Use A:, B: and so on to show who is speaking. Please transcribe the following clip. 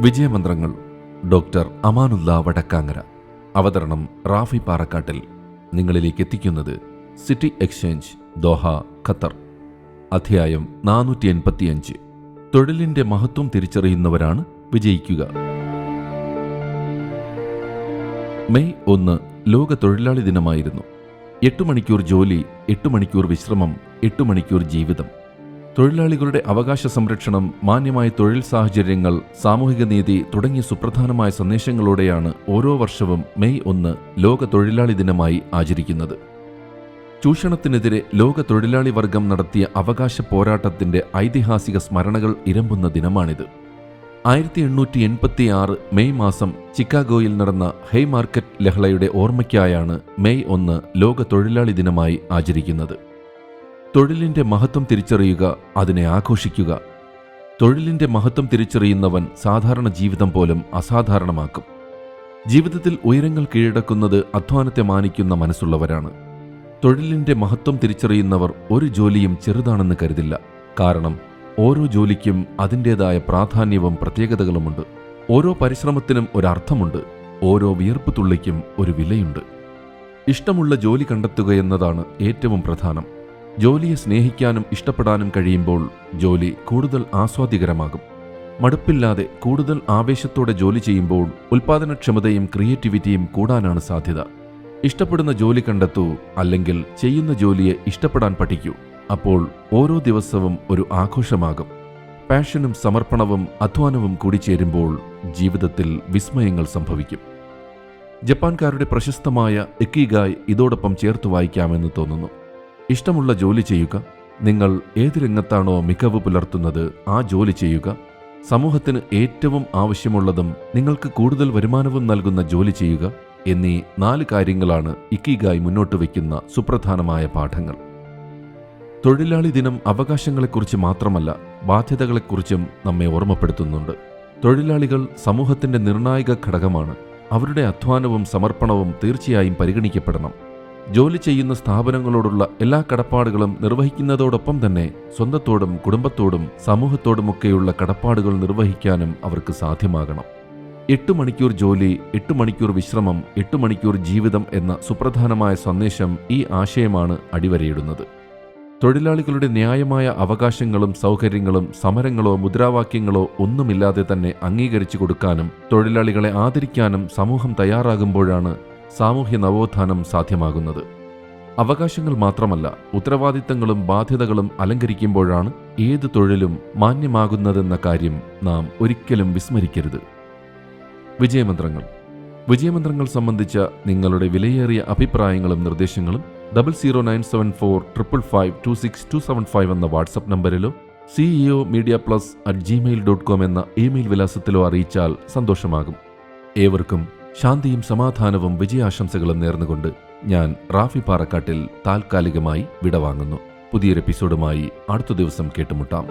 A: വിജയമന്ത്രങ്ങൾ doctor Amanullah Vadakkangara. അവതരണം റാഫി പാറക്കാട്ടിൽ. നിങ്ങളിലേക്ക് എത്തിക്കുന്നത് സിറ്റി എക്സ്ചേഞ്ച്, ദോഹ, ഖത്തർ. അധ്യായം 485. തൊഴിലിന്റെ മഹത്വം തിരിച്ചറിയുന്നവരാണ് വിജയിക്കുക. മെയ് 1 ലോക തൊഴിലാളി ദിനമായിരുന്നു. 8 മണിക്കൂർ ജോലി, 8 മണിക്കൂർ വിശ്രമം, 8 മണിക്കൂർ ജീവിതം. തൊഴിലാളികളുടെ അവകാശ സംരക്ഷണം, മാന്യമായ തൊഴിൽ സാഹചര്യങ്ങൾ, സാമൂഹിക നീതി തുടങ്ങിയ സുപ്രധാനമായ സന്ദേശങ്ങളോടെയാണ് ഓരോ വർഷവും മെയ് 1 ലോക തൊഴിലാളി ദിനമായി ആചരിക്കുന്നത്. ചൂഷണത്തിനെതിരെ ലോക തൊഴിലാളി വർഗം നടത്തിയ അവകാശ പോരാട്ടത്തിന്റെ ഐതിഹാസിക സ്മരണകൾ ഇരമ്പുന്ന ദിനമാണിത്. 1886 മെയ് മാസം ചിക്കാഗോയിൽ നടന്ന ഹെയ്മാർക്കറ്റ് ലഹളയുടെ ഓർമ്മയ്ക്കായാണ് മെയ് 1 ലോക തൊഴിലാളി ദിനമായി ആചരിക്കുന്നത്. തൊഴിലിന്റെ മഹത്വം തിരിച്ചറിയുക, അതിനെ ആഘോഷിക്കുക. തൊഴിലിന്റെ മഹത്വം തിരിച്ചറിയുന്നവൻ സാധാരണ ജീവിതം പോലും അസാധാരണമാക്കും. ജീവിതത്തിൽ ഉയരങ്ങൾ കീഴടക്കുന്നത് അധ്വാനത്തെ മാനിക്കുന്ന മനസ്സുള്ളവരാണ്. തൊഴിലിന്റെ മഹത്വം തിരിച്ചറിയുന്നവർ ഒരു ജോലിയും ചെറുതാണെന്ന് കരുതില്ല. കാരണം ഓരോ ജോലിക്കും അതിൻ്റെതായ പ്രാധാന്യവും പ്രത്യേകതകളുമുണ്ട്. ഓരോ പരിശ്രമത്തിനും ഒരർത്ഥമുണ്ട്. ഓരോ വിയർപ്പ് തുള്ളിക്കും ഒരു വിലയുണ്ട്. ഇഷ്ടമുള്ള ജോലി കണ്ടെത്തുകയെന്നതാണ് ഏറ്റവും പ്രധാനം. ജോലിയെ സ്നേഹിക്കാനും ഇഷ്ടപ്പെടാനും കഴിയുമ്പോൾ ജോലി കൂടുതൽ ആസ്വാദികരമാകും. മടുപ്പില്ലാതെ കൂടുതൽ ആവേശത്തോടെ ജോലി ചെയ്യുമ്പോൾ ഉൽപാദനക്ഷമതയും ക്രിയേറ്റിവിറ്റിയും കൂടാനാണ് സാധ്യത. ഇഷ്ടപ്പെടുന്ന ജോലി കണ്ടെത്തൂ, അല്ലെങ്കിൽ ചെയ്യുന്ന ജോലിയെ ഇഷ്ടപ്പെടാൻ പഠിക്കൂ. അപ്പോൾ ഓരോ ദിവസവും ഒരു ആഘോഷമാകും. പാഷനും സമർപ്പണവും അധ്വാനവും കൂടി ചേരുമ്പോൾ ജീവിതത്തിൽ വിസ്മയങ്ങൾ സംഭവിക്കും. ജപ്പാൻകാരുടെ പ്രശസ്തമായ ഇക്കിഗായ് ഇതോടൊപ്പം ചേർത്ത് വായിക്കാമെന്ന് തോന്നുന്നു. ഇഷ്ടമുള്ള ജോലി ചെയ്യുക. നിങ്ങൾ ഏത് രംഗത്താണോ മികവ് പുലർത്തുന്നത് ആ ജോലി ചെയ്യുക. സമൂഹത്തിന് ഏറ്റവും ആവശ്യമുള്ളതും നിങ്ങൾക്ക് കൂടുതൽ വരുമാനവും നൽകുന്ന ജോലി ചെയ്യുക എന്നീ 4 കാര്യങ്ങളാണ് ഇക്കിഗായ് മുന്നോട്ട് വയ്ക്കുന്ന സുപ്രധാനമായ പാഠങ്ങൾ. തൊഴിലാളി ദിനം അവകാശങ്ങളെക്കുറിച്ച് മാത്രമല്ല, ബാധ്യതകളെക്കുറിച്ചും നമ്മെ ഓർമ്മപ്പെടുത്തുന്നുണ്ട്. തൊഴിലാളികൾ സമൂഹത്തിന്റെ നിർണായക ഘടകമാണ്. അവരുടെ അധ്വാനവും സമർപ്പണവും തീർച്ചയായും പരിഗണിക്കപ്പെടണം. ജോലി ചെയ്യുന്ന സ്ഥാപനങ്ങളോടുള്ള എല്ലാ കടപ്പാടുകളും നിർവഹിക്കുന്നതോടൊപ്പം തന്നെ സ്വന്തത്തോടും കുടുംബത്തോടും സമൂഹത്തോടുമൊക്കെയുള്ള കടപ്പാടുകൾ നിർവഹിക്കാനും അവർക്ക് സാധ്യമാകണം. 8 മണിക്കൂർ ജോലി, 8 മണിക്കൂർ വിശ്രമം, 8 മണിക്കൂർ ജീവിതം എന്ന സുപ്രധാനമായ സന്ദേശം ഈ ആശയമാണ് അടിവരയിടുന്നത്. തൊഴിലാളികളുടെ ന്യായമായ അവകാശങ്ങളും സൗകര്യങ്ങളും സമരങ്ങളോ മുദ്രാവാക്യങ്ങളോ ഒന്നുമില്ലാതെ തന്നെ അംഗീകരിച്ചു കൊടുക്കാനും തൊഴിലാളികളെ ആദരിക്കാനും സമൂഹം തയ്യാറാകുമ്പോഴാണ് സാമൂഹ്യ നവോത്ഥാനം സാധ്യമാകുന്നത്. അവകാശങ്ങൾ മാത്രമല്ല, ഉത്തരവാദിത്തങ്ങളും ബാധ്യതകളും അലങ്കരിക്കുമ്പോഴാണ് ഏത് തൊഴിലും മാന്യമാകുന്നതെന്ന കാര്യം നാം ഒരിക്കലും വിസ്മരിക്കരുത്. വിജയമന്ത്രങ്ങൾ സംബന്ധിച്ച നിങ്ങളുടെ വിലയേറിയ അഭിപ്രായങ്ങളും നിർദ്ദേശങ്ങളും 0097455526275 എന്ന വാട്സപ്പ് നമ്പറിലോ ceomedia+@gmail.com എന്ന ഇമെയിൽ വിലാസത്തിലോ അറിയിച്ചാൽ സന്തോഷമാകും. ഏവർക്കും ശാന്തിയും സമാധാനവും വിജയാശംസകളും നേർന്നുകൊണ്ട് ഞാൻ റാഫി പാറക്കാട്ടിൽ താൽക്കാലികമായി വിടവാങ്ങുന്നു. പുതിയൊരു എപ്പിസോഡുമായി അടുത്ത ദിവസം കേട്ടുമുട്ടാം.